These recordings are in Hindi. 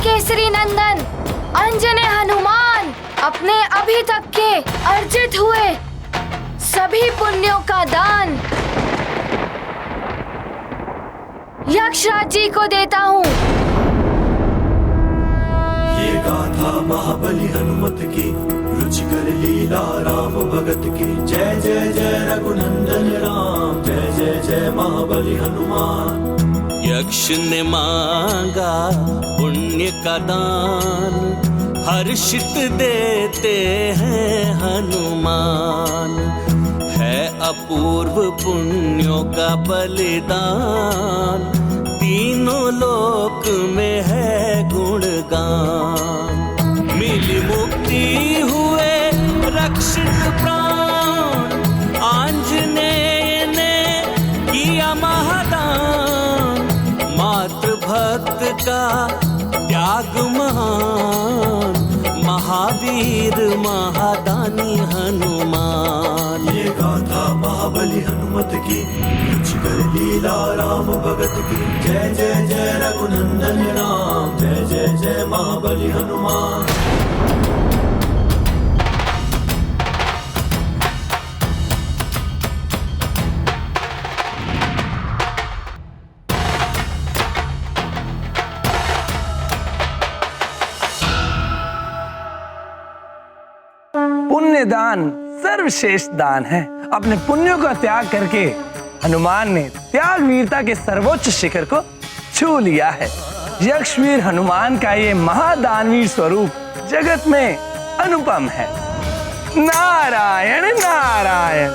केसरी नंदन अंजने हनुमान अपने अभी तक के अर्जित हुए सभी पुण्यों का दान यक्षराज जी को देता हूँ। ये गाथा महाबली हनुमत की, रुचिकर लीला राम भगत की। जय जय जय रघुनंदन राम, जय जय जय महाबली हनुमान। यक्ष ने मांगा पुण्य का दान, हर्षित देते हैं हनुमान। है अपूर्व पुण्यों का बलिदान, तीनों लोक में है गुणगान। मिली मुक्ति हुए रक्षित प्राण, आंजनेय ने किया महादान। मातृभक्त का त्याग महान, महावीर महादानी हनुमान। ये गाथा महाबली हनुमत की, रुचिकर लीला राम भगत की। जय जय जय रघुनंदन राम, जय जय जय महाबली हनुमान। पुण्य दान सर्वश्रेष्ठ दान है। अपने पुण्यों का त्याग करके हनुमान ने त्याग वीरता के सर्वोच्च शिखर को छू लिया है। यक्षवीर हनुमान का ये महादानवीर स्वरूप जगत में अनुपम है। नारायण नारायण।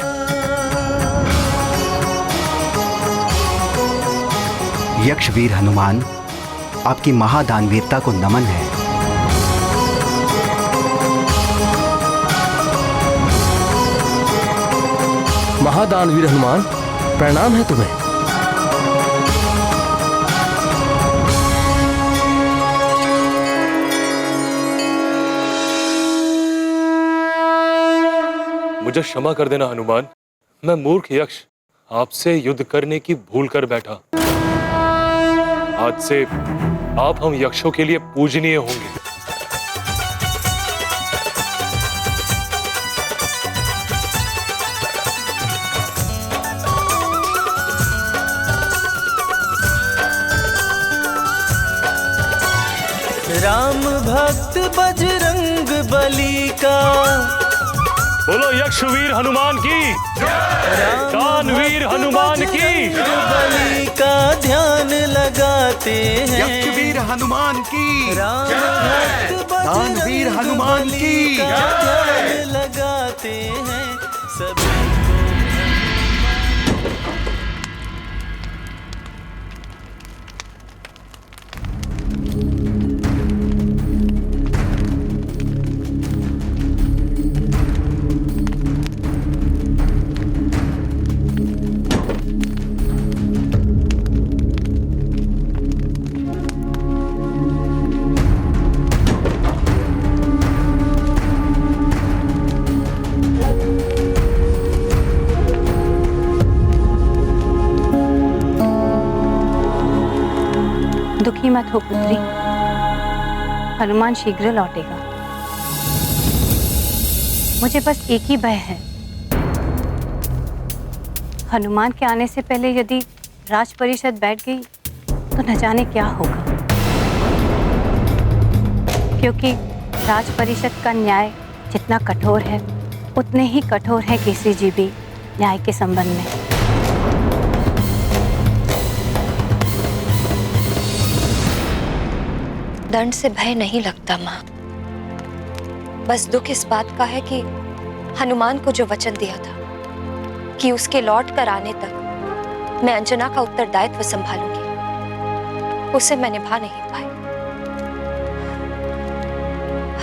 यक्षवीर हनुमान, आपकी महादानवीरता को नमन है। महादानवीर हनुमान, प्रणाम है तुम्हें। मुझे क्षमा कर देना हनुमान, मैं मूर्ख यक्ष आपसे युद्ध करने की भूल कर बैठा। आज से आप हम यक्षों के लिए पूजनीय होंगे। राम भक्त बजरंग बली का, बोलो यक्षवीर हनुमान की, दानवीर हनुमान की। बली का ध्यान लगाते हैं, यक्षवीर हनुमान की, राम भक्त दानवीर हनुमान की। ध्यान लगाते हैं सभी। दुखी मत हो पुत्री, हनुमान शीघ्र लौटेगा। मुझे बस एक ही भय है, हनुमान के आने से पहले यदि राज परिषद बैठ गई तो न जाने क्या होगा। क्योंकि राज परिषद का न्याय जितना कठोर है, उतने ही कठोर है केसरी जी भी न्याय के संबंध में। दंड से भय नहीं लगता माँ, बस दुख इस बात का है कि हनुमान को जो वचन दिया था कि उसके लौट कर आने तक मैं अंजना का उत्तरदायित्व संभालूंगी, उसे मैं निभा नहीं पाई।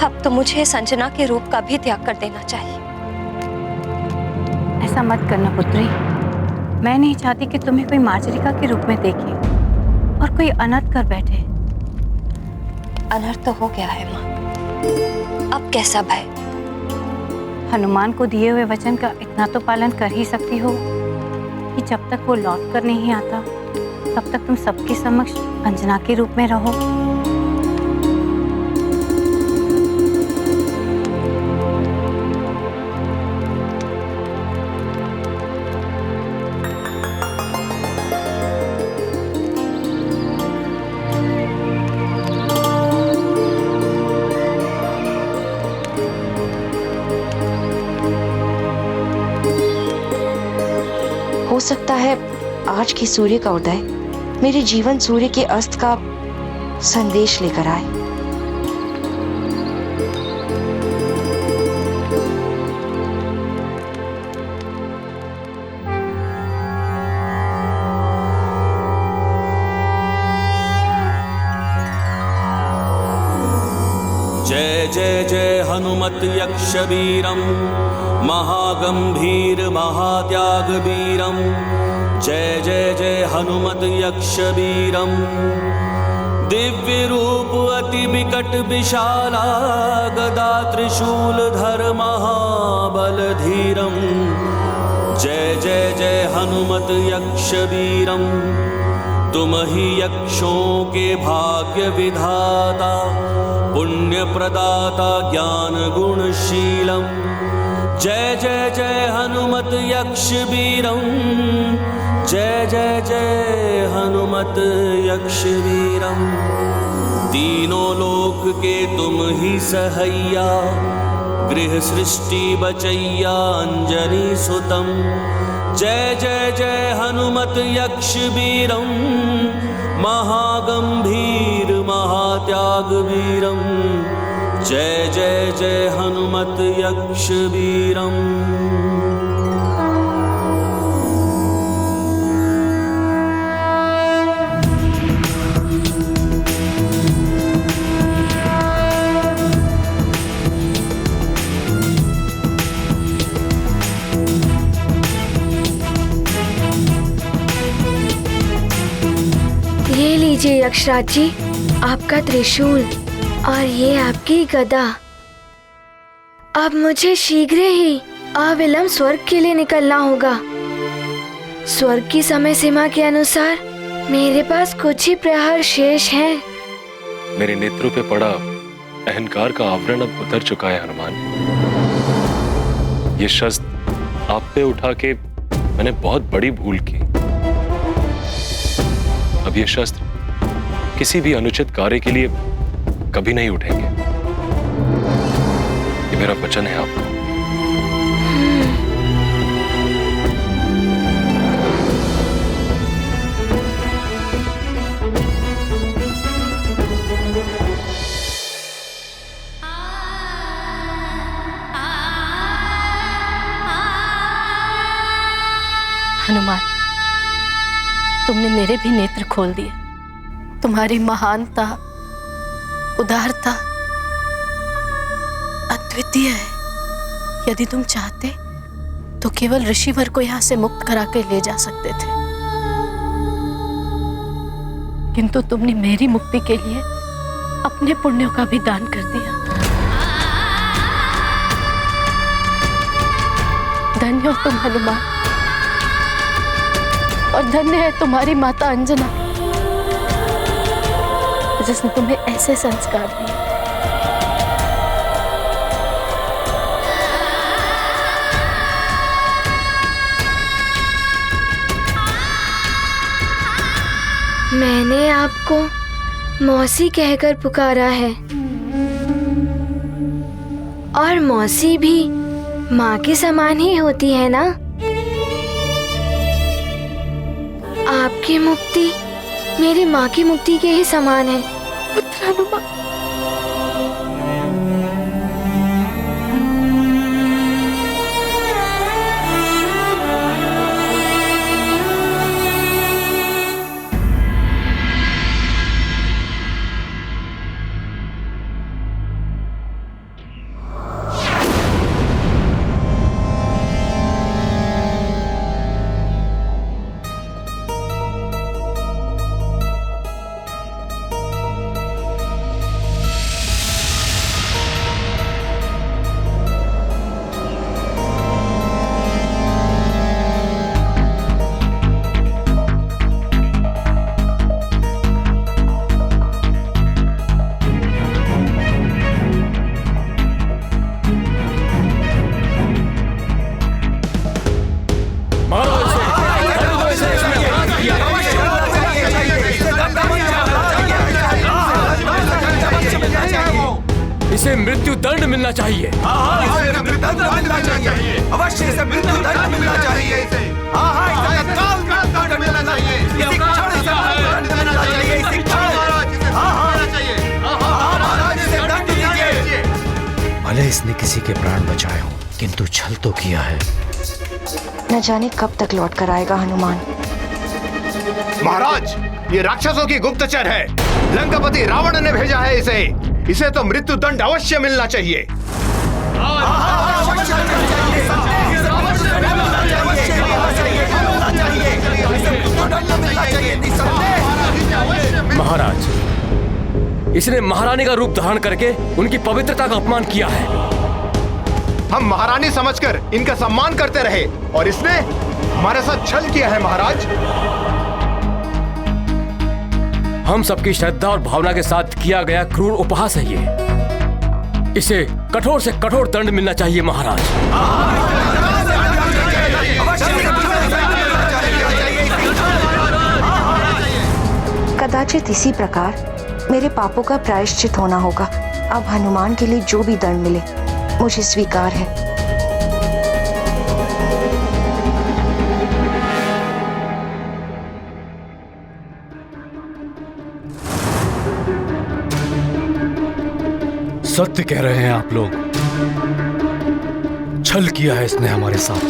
अब तो मुझे इस अंजना के रूप का भी त्याग कर देना चाहिए। ऐसा मत करना पुत्री, मैं नहीं चाहती कि तुम्हें कोई मार्जरिका के रूप में देखे और कोई अनर्थ कर बैठे। अनर्थ तो हो गया है माँ, अब कैसा भय? हनुमान को दिए हुए वचन का इतना तो पालन कर ही सकती हो कि जब तक वो लौट कर नहीं आता तब तक तुम सबके समक्ष अंजना के रूप में रहो। सकता है आज के सूर्य का उदय मेरे जीवन सूर्य के अस्त का संदेश लेकर आए। जय जय जय हनुमत यक्ष वीरम महागंभीर महात्याग वीरम। जय जय जय हनुमत यक्ष वीरम दिव्य रूप अति विकट विशाला गदा त्रिशूल धर महाबल धीरम। जय जय जय हनुमत यक्ष वीरम तुम ही यक्षों के भाग्य विधाता पुण्य प्रदाता ज्ञान गुणशीलम। जय जय जय हनुमत यक्ष वीरम जय जय जय हनुमत यक्ष वीरम। तीनों लोक के तुम ही सहैया गृह सृष्टि बचैया अंजनी सुतम। जय जय जय हनुमत यक्ष वीरम महागंभीर महात्याग वीरम। जय जय जय हनुमत यक्ष वीरम। ये लीजिए यक्षराज जी आपका त्रिशूल और ये आपकी गदा। अब मुझे शीघ्र ही अविलंब स्वर्ग के लिए निकलना होगा। स्वर्ग की समय सीमा के अनुसार मेरे पास कुछ ही प्रहर शेष हैं। मेरे नेत्रों पे पड़ा अहंकार का आवरण अब उतर चुका है हनुमान। ये शस्त्र आप पे उठा के मैंने बहुत बड़ी भूल की। अब ये शस्त्र किसी भी अनुचित कार्य के लिए कभी नहीं उठेंगे। ये मेरा वचन है आपको। हनुमान, तुमने मेरे भी नेत्र खोल दिए। तुम्हारी महानता उदारता अद्वितीय है। यदि तुम चाहते तो केवल ऋषिवर को यहाँ से मुक्त करा के ले जा सकते थे, किंतु तुमने मेरी मुक्ति के लिए अपने पुण्यों का भी दान कर दिया। धन्य हो तुम हनुमान, और धन्य है तुम्हारी माता अंजना जिसने तुम्हें ऐसे संस्कार दिए। मैंने आपको मौसी कहकर पुकारा है, और मौसी भी माँ के समान ही होती है ना। आपकी मुक्ति मेरी माँ की मुक्ति के ही समान है। पुत्र हनुमान, इसे मृत्यु दंड मिलना चाहिए। अवश्य इसे मृत्यु दंड मिलना चाहिए। इसने किसी के प्राण बचाए हों, किंतु छल तो किया है। न जाने कब तक लौट कर आएगा हनुमान। महाराज, ये राक्षसों की गुप्तचर है। लंकापति रावण ने भेजा है इसे तो मृत्यु दंड अवश्य मिलना चाहिए। महाराज, इसने महारानी का रूप धारण करके उनकी पवित्रता का अपमान किया है। हम महारानी समझकर इनका सम्मान करते रहे और इसने हमारे साथ छल किया है। महाराज, हम सबकी श्रद्धा और भावना के साथ किया गया क्रूर उपहास है ये। इसे कठोर से कठोर दंड मिलना चाहिए महाराज। कदाचित इसी प्रकार मेरे पापों का प्रायश्चित होना होगा। अब हनुमान के लिए जो भी दंड मिले मुझे स्वीकार है। सत्य कह रहे हैं आप लोग। छल किया है इसने हमारे साथ।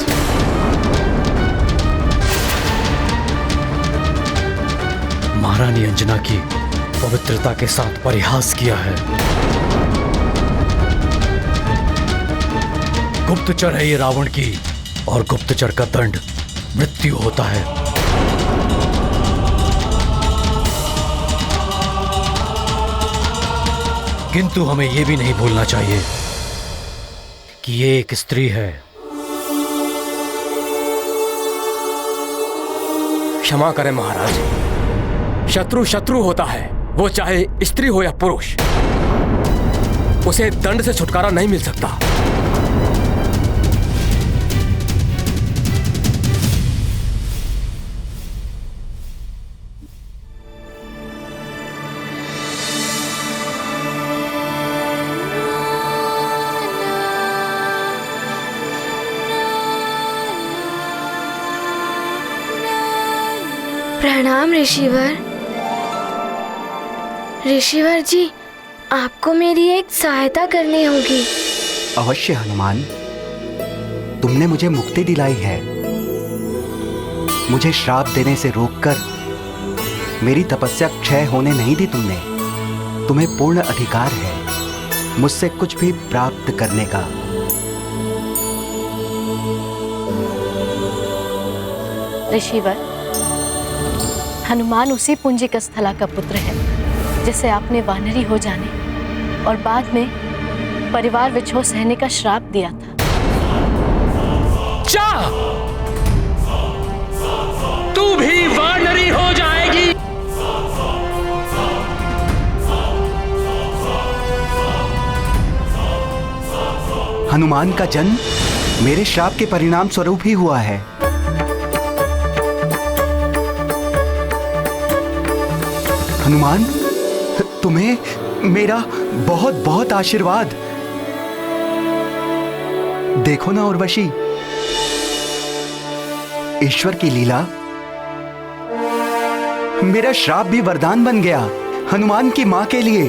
महारानी अंजना की पवित्रता के साथ परिहास किया है। गुप्तचर है ये रावण की, और गुप्तचर का दंड मृत्यु होता है। किंतु हमें यह भी नहीं भूलना चाहिए कि ये एक स्त्री है। क्षमा करें महाराज, शत्रु शत्रु होता है, वो चाहे स्त्री हो या पुरुष। उसे दंड से छुटकारा नहीं मिल सकता। प्रणाम ऋषिवर। ऋषिवर जी, आपको मेरी एक सहायता करनी होगी। अवश्य हनुमान, तुमने मुझे मुक्ति दिलाई है। मुझे श्राप देने से रोककर मेरी तपस्या क्षय होने नहीं दी तुमने। तुम्हें पूर्ण अधिकार है मुझसे कुछ भी प्राप्त करने का। ऋषिवर, हनुमान उसी पुंजिक स्थला का पुत्र है जिसे आपने वानरी हो जाने और बाद में परिवार विछोह सहने का श्राप दिया था। क्या तू भी वानरी हो जाएगी? हनुमान का जन्म मेरे श्राप के परिणाम स्वरूप ही हुआ है। हनुमान, तुम्हें मेरा बहुत बहुत आशीर्वाद। देखो ना उर्वशी, ईश्वर की लीला, मेरा श्राप भी वरदान बन गया हनुमान की मां के लिए।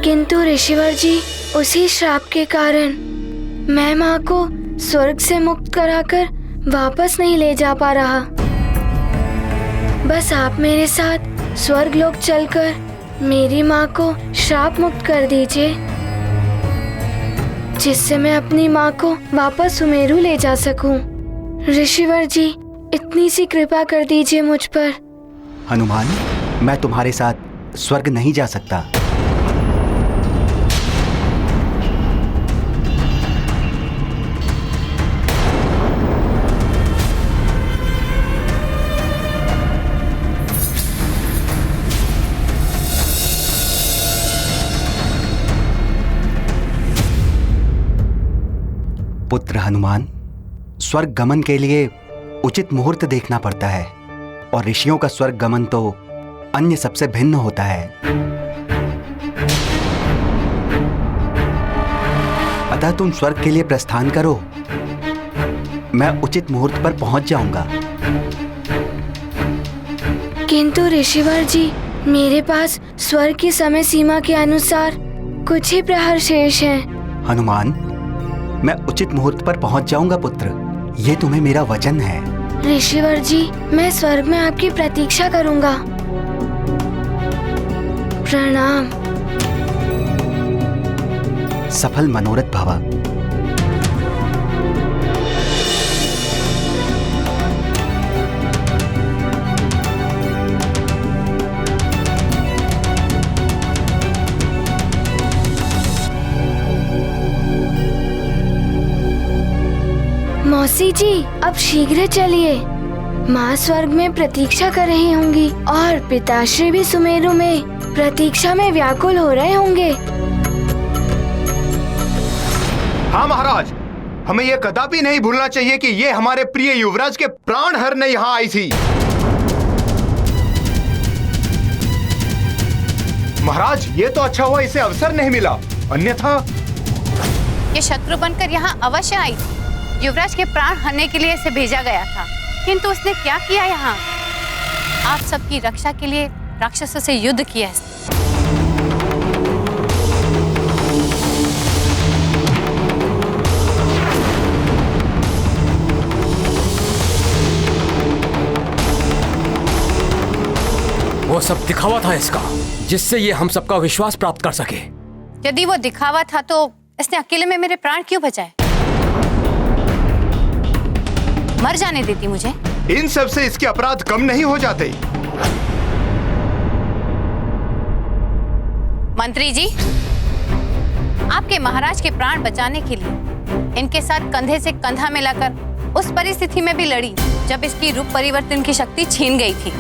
किंतु ऋषिवर जी, उसी श्राप के कारण मैं माँ को स्वर्ग से मुक्त कराकर वापस नहीं ले जा पा रहा। बस आप मेरे साथ स्वर्ग लोक चलकर मेरी माँ को श्राप मुक्त कर दीजिए, जिससे मैं अपनी माँ को वापस सुमेरु ले जा सकूं। ऋषिवर जी, इतनी सी कृपा कर दीजिए मुझ पर। हनुमान, मैं तुम्हारे साथ स्वर्ग नहीं जा सकता। पुत्र हनुमान, स्वर्ग गमन के लिए उचित मुहूर्त देखना पड़ता है, और ऋषियों का स्वर्ग गमन तो अन्य सबसे भिन्न होता है। अतः तुम स्वर्ग के लिए प्रस्थान करो, मैं उचित मुहूर्त पर पहुंच जाऊंगा। किंतु ऋषिवर जी, मेरे पास स्वर्ग की समय सीमा के अनुसार कुछ ही प्रहर शेष हैं। हनुमान, मैं उचित मुहूर्त पर पहुंच जाऊंगा पुत्र, ये तुम्हें मेरा वचन है। ऋषिवर जी, मैं स्वर्ग में आपकी प्रतीक्षा करूंगा। प्रणाम। सफल मनोरथ भवा। मौसी जी, अब शीघ्र चलिए। माँ स्वर्ग में प्रतीक्षा कर रही होंगी और पिताश्री भी सुमेरु में प्रतीक्षा में व्याकुल हो रहे होंगे। हाँ महाराज, हमें यह कदापि नहीं भूलना चाहिए कि ये हमारे प्रिय युवराज के प्राण हरने यहाँ आई थी। महाराज, ये तो अच्छा हुआ इसे अवसर नहीं मिला, अन्यथा ये शत्रु बनकर यहाँ अवश्य आई थी। युवराज के प्राण हरने के लिए इसे भेजा गया था, किंतु उसने क्या किया यहाँ? आप सबकी रक्षा के लिए राक्षसों से युद्ध किया। वो सब दिखावा था इसका, जिससे ये हम सबका विश्वास प्राप्त कर सके। यदि वो दिखावा था तो इसने अकेले में मेरे प्राण क्यों बचाए? मर जाने देती मुझे। इन सब से इसके अपराध कम नहीं हो जाते। मंत्री जी, आपके महाराज के प्राण बचाने के लिए इनके साथ कंधे से कंधा मिलाकर उस परिस्थिति में भी लड़ी जब इसकी रूप परिवर्तन की शक्ति छीन गई थी,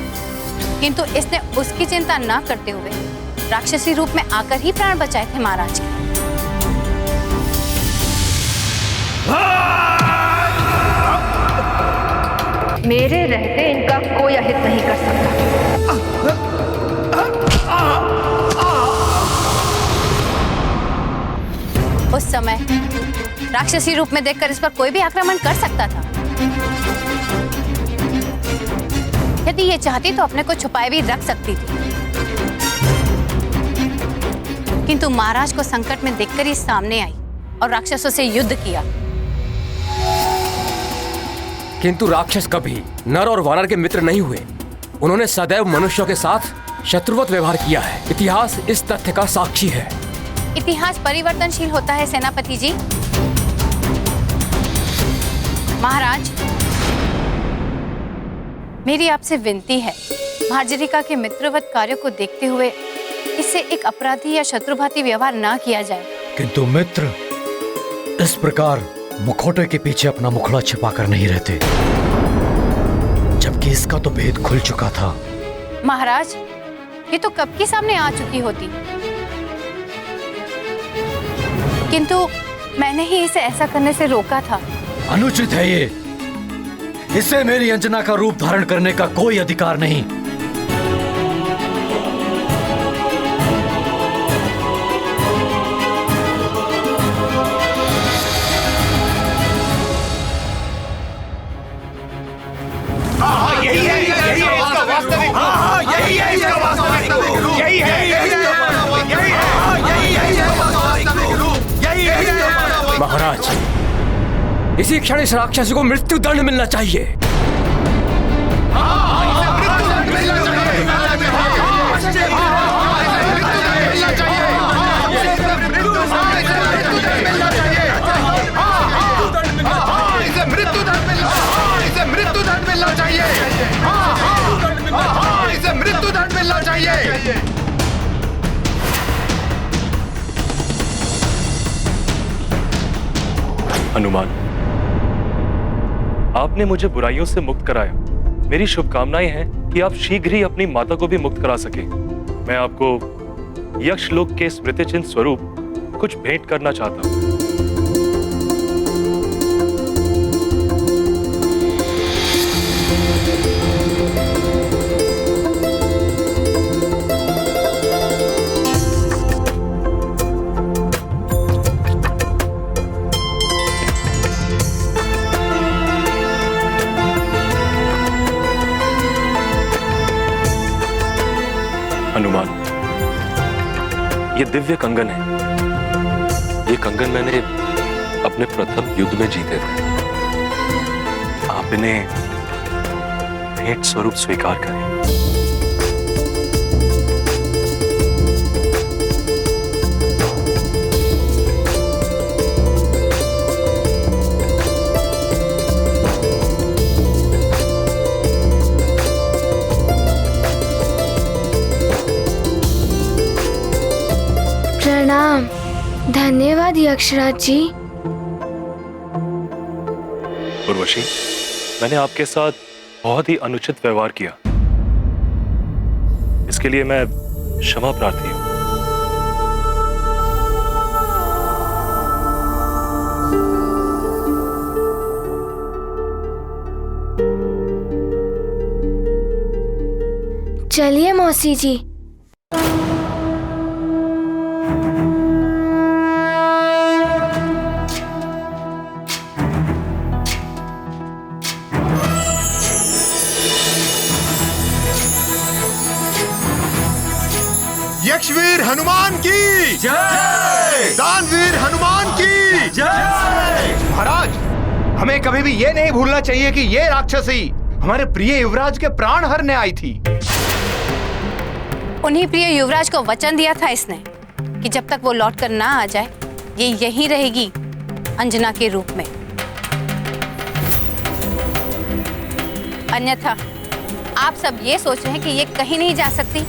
किंतु इसने उसकी चिंता न करते हुए राक्षसी रूप में आकर ही प्राण बचाए थे महाराज के। मेरे रहते इनका कोई अहित नहीं कर सकता। उस समय राक्षसी रूप में देखकर इस पर कोई भी आक्रमण कर सकता था। यदि ये चाहती तो अपने को छुपाए भी रख सकती थी, किंतु महाराज को संकट में देखकर ही सामने आई और राक्षसों से युद्ध किया। किंतु राक्षस कभी नर और वानर के मित्र नहीं हुए। उन्होंने सदैव मनुष्यों के साथ शत्रुवत व्यवहार किया है। इतिहास इस तथ्य का साक्षी है। इतिहास परिवर्तनशील होता है सेनापति जी। महाराज, मेरी आपसे विनती है, भार्जरिका के मित्रवत कार्यों को देखते हुए इससे एक अपराधी या शत्रुभाती व्यवहार ना किया जाए। किंतु मित्र इस प्रकार मुखौटे के पीछे अपना मुखड़ा छिपाकर नहीं रहते, जबकि इसका तो भेद खुल चुका था। महाराज, ये तो कब की सामने आ चुकी होती, किंतु मैंने ही इसे ऐसा करने से रोका था। अनुचित है ये। इसे मेरी अंजना का रूप धारण करने का कोई अधिकार नहीं। महाराज, इसी क्षण इस राक्षसी को मृत्यु दंड मिलना चाहिए। हनुमान, आपने मुझे बुराइयों से मुक्त कराया। मेरी शुभकामनाएं हैं कि आप शीघ्र ही अपनी माता को भी मुक्त करा सके। मैं आपको यक्षलोक के स्मृति चिन्ह स्वरूप कुछ भेंट करना चाहता हूं। ये दिव्य कंगन है। ये कंगन मैंने अपने प्रथम युद्ध में जीते थे। आप इन्हें भेंट स्वरूप स्वीकार करें। प्रणाम। धन्यवाद यक्षराज जी। उर्वशी, मैंने आपके साथ बहुत ही अनुचित व्यवहार किया। इसके लिए मैं क्षमा प्रार्थी हूं। चलिए मौसी जी। यक्षवीर हनुमान की जय। दानवीर हनुमान की जय। महाराज, हमें कभी भी ये नहीं भूलना चाहिए कि ये राक्षसी हमारे प्रिय युवराज के प्राण हरने आई थी। उन्हीं प्रिय युवराज को वचन दिया था इसने कि जब तक वो लौटकर ना आ जाए ये यहीं रहेगी अंजना के रूप में। अन्यथा आप सब ये सोच रहे हैं कि ये कहीं नहीं जा सकती,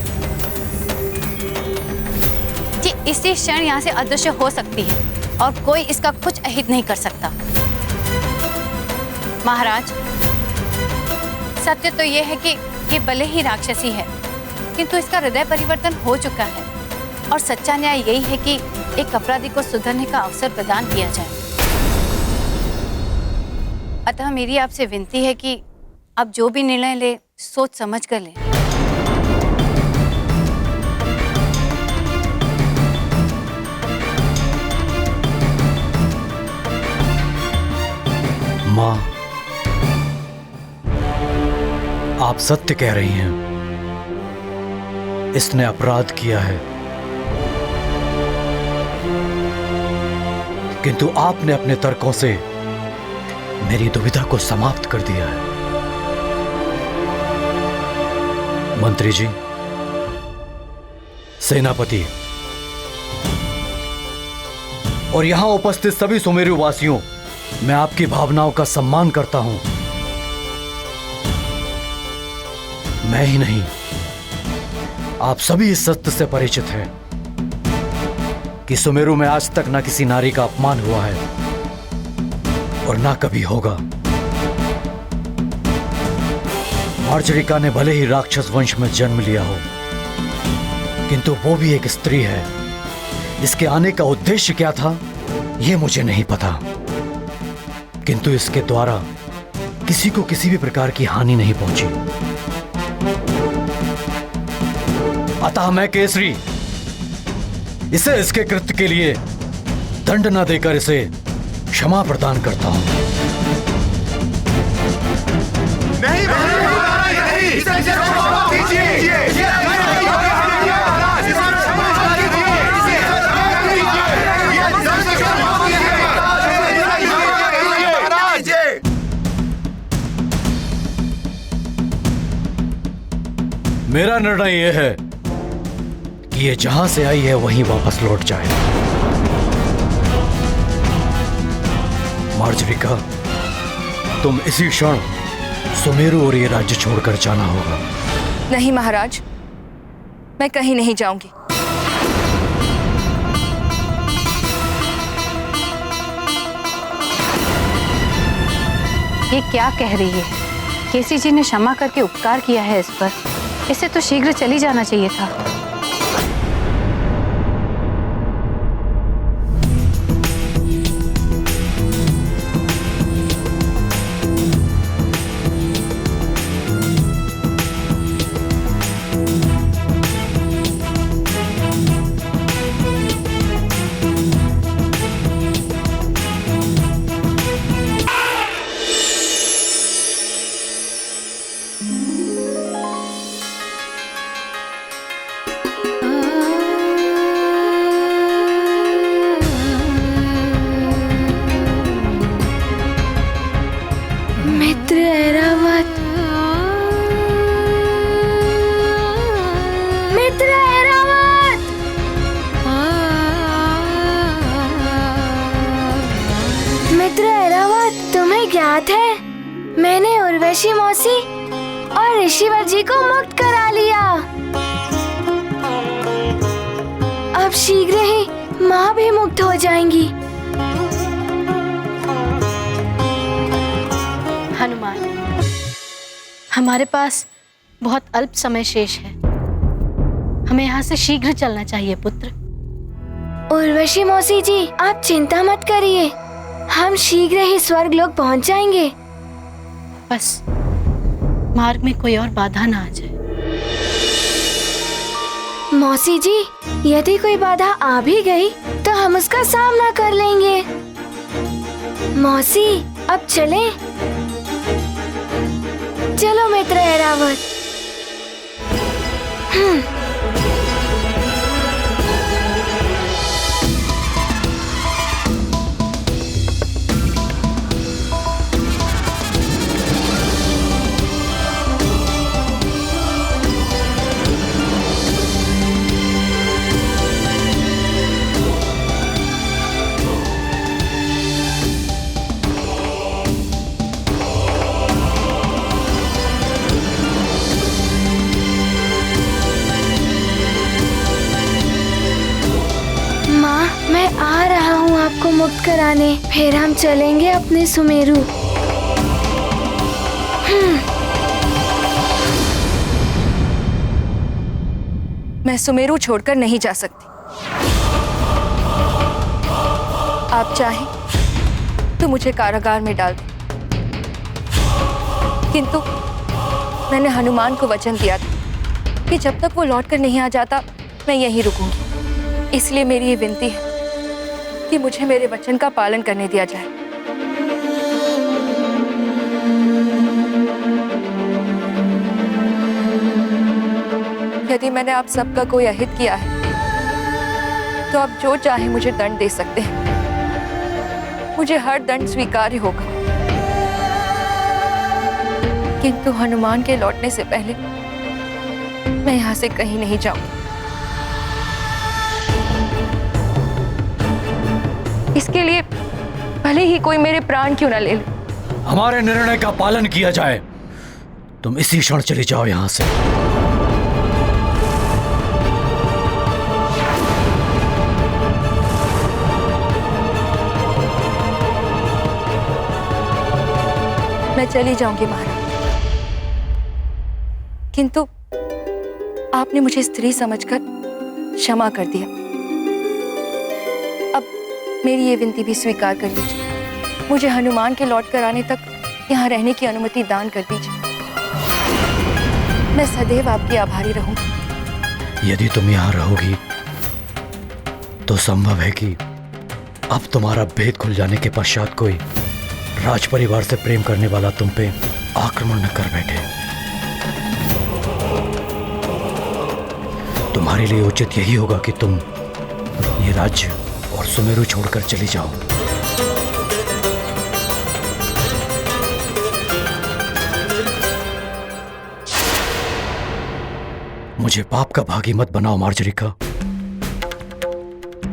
कि इसी क्षण यहाँ से अदृश्य हो सकती है और कोई इसका कुछ अहित नहीं कर सकता। महाराज, सत्य तो ये है कि ये भले ही राक्षसी है किंतु इसका हृदय परिवर्तन हो चुका है और सच्चा न्याय यही है कि एक अपराधी को सुधरने का अवसर प्रदान किया जाए। अतः मेरी आपसे विनती है कि आप जो भी निर्णय ले सोच समझ कर ले। माँ, आप सत्य कह रही हैं। इसने अपराध किया है, किंतु आपने अपने तर्कों से मेरी दुविधा को समाप्त कर दिया है। मंत्री जी, सेनापति और यहां उपस्थित सभी सुमेरु वासियों, मैं आपकी भावनाओं का सम्मान करता हूं। मैं ही नहीं, आप सभी इस सत्य से परिचित हैं कि सुमेरु में आज तक ना किसी नारी का अपमान हुआ है और ना कभी होगा। मार्जरिका ने भले ही राक्षस वंश में जन्म लिया हो, किंतु वो भी एक स्त्री है। इसके आने का उद्देश्य क्या था यह मुझे नहीं पता, किंतु इसके द्वारा किसी को किसी भी प्रकार की हानि नहीं पहुंची। अतः मैं केसरी इसे इसके कृत्य के लिए दंड न देकर इसे क्षमा प्रदान करता हूं। नहीं, इसे क्षमा कीजिए। मेरा निर्णय यह है कि ये जहां से आई है वहीं वापस लौट जाए। मार्जरिका, तुम इसी क्षण सुमेरु और ये राज्य छोड़कर जाना होगा। नहीं महाराज, मैं कहीं नहीं जाऊंगी। ये क्या कह रही है? केसी जी ने क्षमा करके उपकार किया है इस पर, इसे तो शीघ्र चली जाना चाहिए था। बात है, मैंने उर्वशी मौसी और ऋषिवर जी को मुक्त करा लिया। अब शीघ्र ही माँ भी मुक्त हो जाएंगी। हनुमान, हमारे पास बहुत अल्प समय शेष है। हमें यहाँ से शीघ्र चलना चाहिए पुत्र। उर्वशी मौसी जी, आप चिंता मत करिए, हम शीघ्र ही स्वर्ग लोक पहुँच जाएंगे। बस मार्ग में कोई और बाधा ना आ जाए। मौसी जी, यदि कोई बाधा आ भी गई तो हम उसका सामना कर लेंगे। मौसी, अब चलें? चलो मित्र ऐरावत। मैं आ रहा हूँ आपको मुक्त कराने, फिर हम चलेंगे अपने सुमेरु। मैं सुमेरु छोड़कर नहीं जा सकती। आप चाहें तो मुझे कारागार में डाल दें, किंतु मैंने हनुमान को वचन दिया था कि जब तक वो लौटकर नहीं आ जाता मैं यहीं रुकूंगी। इसलिए मेरी ये विनती है कि मुझे मेरे वचन का पालन करने दिया जाए। यदि मैंने आप सबका कोई अहित किया है तो आप जो चाहे मुझे दंड दे सकते हैं, मुझे हर दंड स्वीकार्य होगा। किंतु हनुमान के लौटने से पहले मैं यहाँ से कहीं नहीं जाऊंगी। इसके लिए भले ही कोई मेरे प्राण क्यों ना ले ले। हमारे निर्णय का पालन किया जाए। तुम इसी क्षण चले जाओ यहां से। मैं चली जाऊंगी महाराज, किंतु आपने मुझे स्त्री समझकर क्षमा कर दिया। अब मेरी ये विनती भी स्वीकार कर लीजिए। मुझे हनुमान के लौट कर आने तक यहाँ रहने की अनुमति दान कर दीजिए। मैं सदैव आपकी आभारी रहूंगी। यदि तुम यहाँ रहोगी तो संभव है कि अब तुम्हारा भेद खुल जाने के पश्चात कोई राज परिवार से प्रेम करने वाला तुम पे आक्रमण न कर बैठे। तुम्हारे लिए उचित यही होगा कि तुम ये राज्य और सुमेरु छोड़कर चली जाओ। मुझे पाप का भागी मत बनाओ मार्जरिका।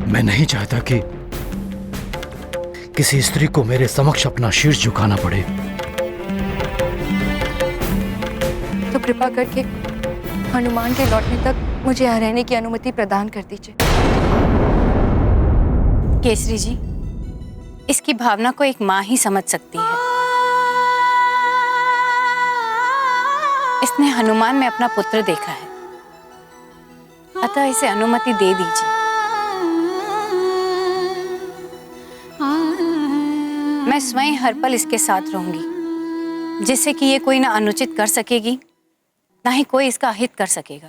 मैं नहीं चाहता कि किसी स्त्री को मेरे समक्ष अपना शीर्ष झुकाना पड़े। तो कृपा करके हनुमान के लौटने तक मुझे यहाँ रहने की अनुमति प्रदान कर दीजिए। केसरी जी, इसकी भावना को एक माँ ही समझ सकती है। इसने हनुमान में अपना पुत्र देखा है, अतः इसे अनुमति दे दीजिए। मैं स्वयं हर पल इसके साथ रहूंगी, जिससे कि ये कोई ना अनुचित कर सकेगी, ना ही कोई इसका अहित कर सकेगा।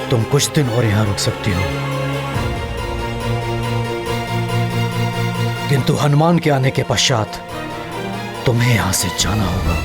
तुम कुछ दिन और यहां रुक सकती हो, किंतु हनुमान के आने के पश्चात तुम्हें यहां से जाना होगा।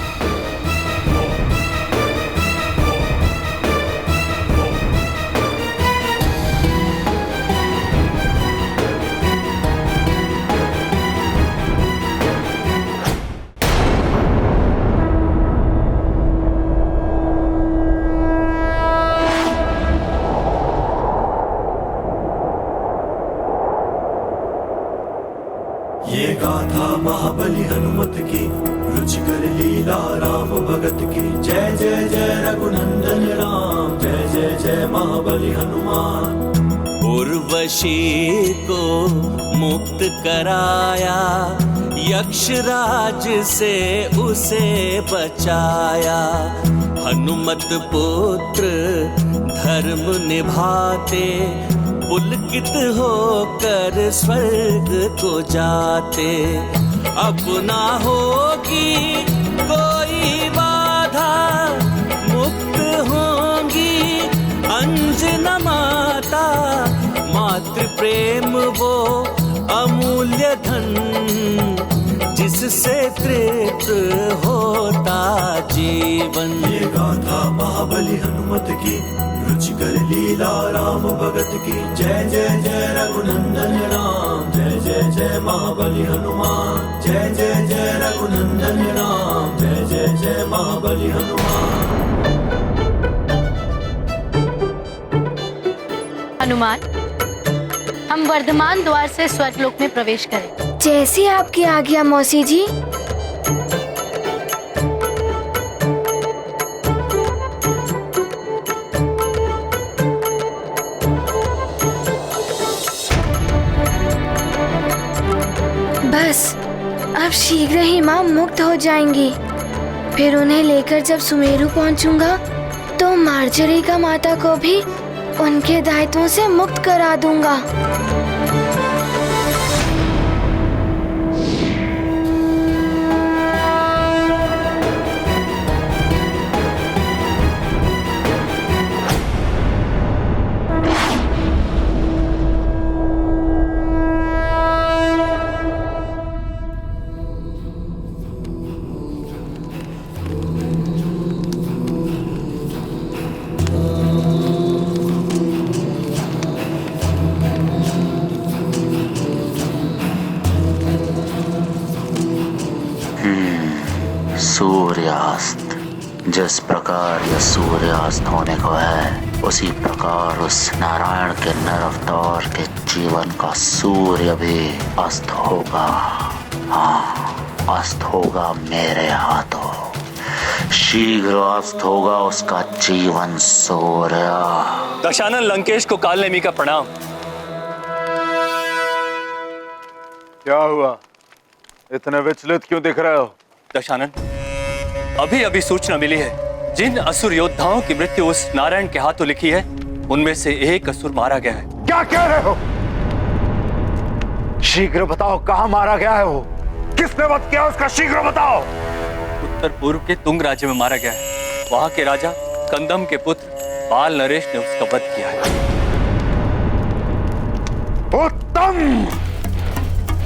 ये गाथा महाबली हनुमत की, रुचिकर लीला राम भगत की। जय जय जय रघुनंदन राम, जय जय जय महाबली हनुमान। उर्वशी को मुक्त कराया, यक्षराज से उसे बचाया। हनुमत पुत्र धर्म निभाते, पुलकित होकर स्वर्ग को जाते। अब ना होगी कोई बाधा, मुक्त होंगी अंजना माता। मातृ प्रेम वो अमूल्य धन, जिससे तृप्त होता जीवन। ये गाथा महाबली हनुमत की, रुचिकर लीला राम भगत की। जय जय जय रघुनंदन राम, जय जय जय महाबली हनुमान। जय जय जय रघुनंदन राम, जय जय जय महाबली हनुमान। हनुमान, हम वर्धमान द्वार से स्वर्गलोक में प्रवेश करें। जैसी आपकी आज्ञा मौसी जी। बस अब शीघ्र ही माँ मुक्त हो जाएंगी। फिर उन्हें लेकर जब सुमेरु पहुंचूंगा तो मार्जरी का माता को भी उनके दायित्वों से मुक्त करा दूंगा। सूर्यास्त। जिस प्रकार यह सूर्यास्त होने को है, उसी प्रकार उस नारायण के नर अवतार के जीवन का सूर्य भी अस्त होगा। हाँ, अस्त होगा मेरे हाथों। शीघ्र अस्त होगा उसका जीवन सूर्य। दशानन लंकेश को कालनेमी का प्रणाम। क्या हुआ, इतने विचलित क्यों दिख रहे हो? दशानन, अभी अभी सूचना मिली है, जिन असुर योद्धाओं की मृत्यु उस नारायण के हाथों लिखी है, उनमें से एक असुर मारा गया है। क्या कह रहे हो? शीघ्र बताओ, कहाँ मारा गया है वो? किसने वध किया उसका? शीघ्र बताओ। उत्तर पूर्व के तुंग राज्य में मारा गया है। वहां के राजा कंदम के पुत्र बाल नरेश ने उसका वध किया है। उत्तम,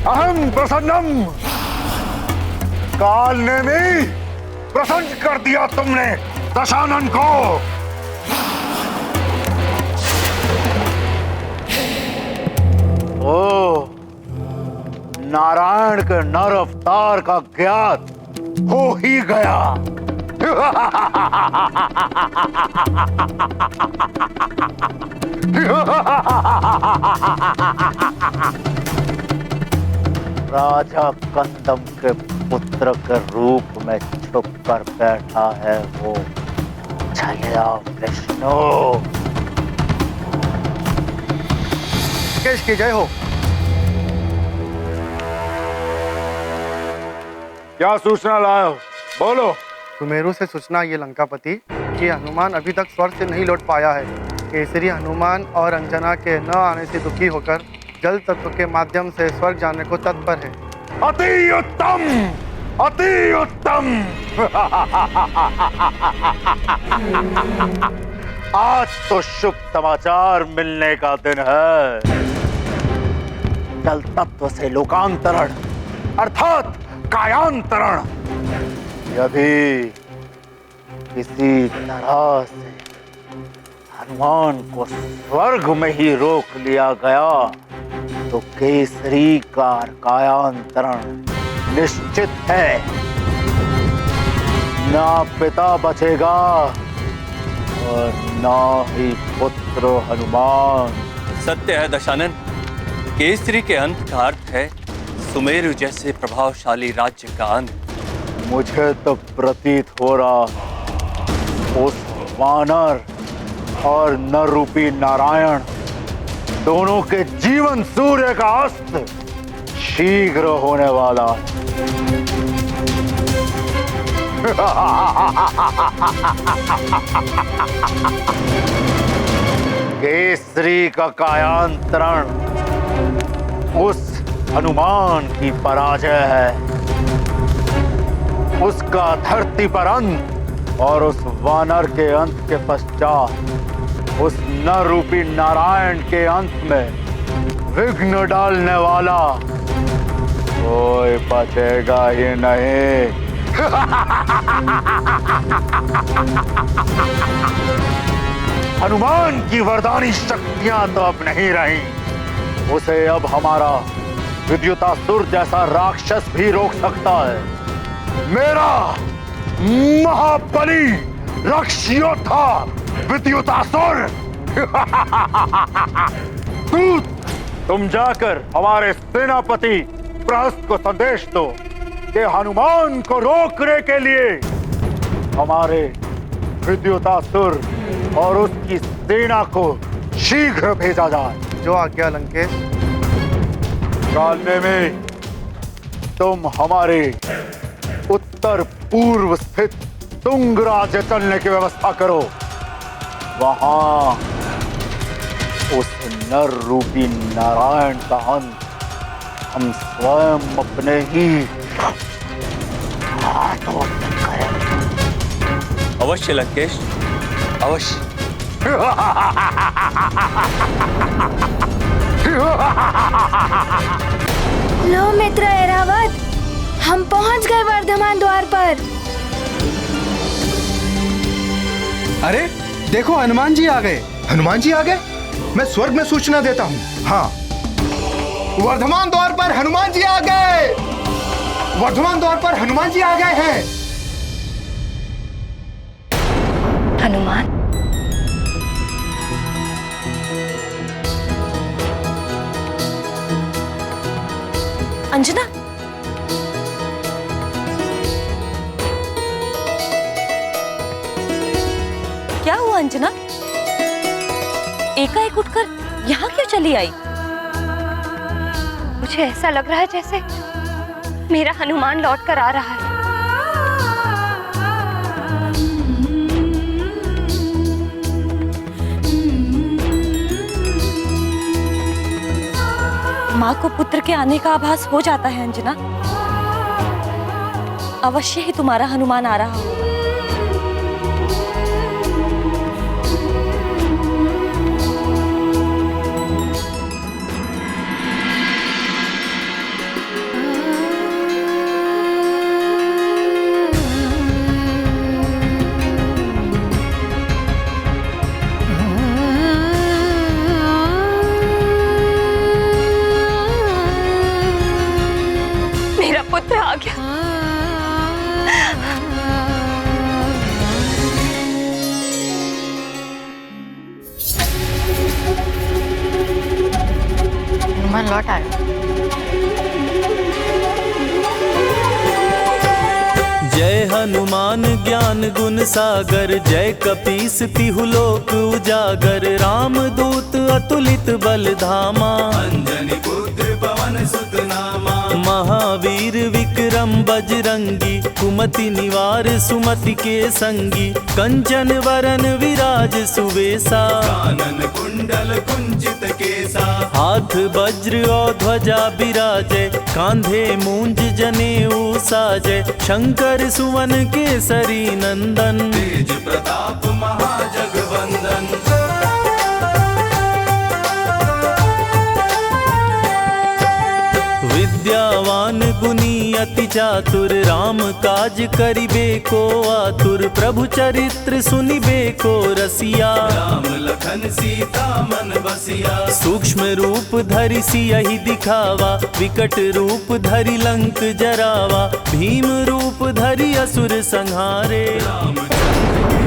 अहम प्रसन्नम। कालनेमी, प्रसन्न कर दिया तुमने दशानन को। ओ, नारायण के नर अवतार का ज्ञात हो ही गया। राजा कंदम के पुत्र के रूप में छुप कर बैठा है वो छलिया विष्णु। केश की जय हो। क्या सूचना लाए हो? बोलो। सुमेरु से सूचना ये लंकापति कि हनुमान अभी तक स्वर्ग से नहीं लौट पाया है। केसरी हनुमान और अंजना के न आने से दुखी होकर जल तत्व के माध्यम से स्वर्ग जाने को तत्पर है। अति उत्तम, अति उत्तम। आज तो शुभ समाचार मिलने का दिन है। जल तत्व से लोकांतरण अर्थात कायांतरण, यदि किसी तरह से हनुमान को स्वर्ग में ही रोक लिया गया तो केसरी का कायांतरण निश्चित है। ना पिता बचेगा और ना ही पुत्र हनुमान। सत्य है दशानन, केसरी के अंत का अर्थ है सुमेरु जैसे प्रभावशाली राज्य का अंत। मुझे तो प्रतीत हो रहा उस वानर और नर रूपी नारायण दोनों के जीवन सूर्य का अस्त शीघ्र होने वाला केसरी का कायांतरण उस हनुमान की पराजय है, उसका धरती पर अंत और उस वानर के अंत के पश्चात उस नर रूपी नारायण के अंत में विघ्न डालने वाला कोई बचेगा ही नहीं। हनुमान की वरदानी शक्तियां तो अब नहीं रही, उसे अब हमारा विद्युतासुर जैसा राक्षस भी रोक सकता है। मेरा महाबली राक्षस योद्धा विद्युतासुर। तुम जाकर हमारे सेनापति प्रहस्त को संदेश दो कि हनुमान को रोकने के लिए हमारे विद्युतासुर और उसकी सेना को शीघ्र भेजा जाए। जो आज्ञा लंकेश। कालने में तुम हमारे उत्तर पूर्व स्थित तुंग राज्य चलने की व्यवस्था करो। वहां उस नर रूपी नारायण का अंत हम स्वयं अपने ही हाथों से करें। अवश्य लंकेश, अवश्य। लो मित्र ऐरावत, हम पहुंच गए वर्धमान द्वार पर। अरे देखो, हनुमान जी आ गए। हनुमान जी आ गए? मैं स्वर्ग में सूचना देता हूँ। हाँ, वर्धमान द्वार पर हनुमान जी आ गए। वर्धमान द्वार पर हनुमान जी आ गए हैं। हनुमान, अंजना, क्या हुआ अंजना? एकाएक उठकर यहाँ क्यों चली आई? मुझे ऐसा लग रहा है जैसे मेरा हनुमान लौट कर आ रहा है। माँ को पुत्र के आने का आभास हो जाता है अंजना। अवश्य ही तुम्हारा हनुमान आ रहा हो। पुत्र आ गया। हनुमान लौट आया। जय हनुमान ज्ञान गुण सागर, जय कपीस तिहु लोक उजागर, राम दूत अतुलित बल धामा, अंजनी पुत्र पवन सुत नामा, महावीर विक्रम बजरंगी, कुमति निवार सुमति के संगी, कंचन वरन विराज सुवेसा, कानन कुंडल कुंचित केसा, हाथ वज्र और ध्वजा बिराजे, कांधे मूंज जनेऊ साजे, शंकर सुवन केसरी नंदन, तेज प्रताप महाजगवंदन। विद्यावान गुनी अति चातुर, राम काज करिबे को आतुर, प्रभु चरित्र सुनिबे को रसिया, राम लखन सीता मन बसिया, सूक्ष्म रूप धरि सियहि दिखावा, विकट रूप धरि लंक जरावा, भीम रूप धरि असुर संहारे, रामचंद्र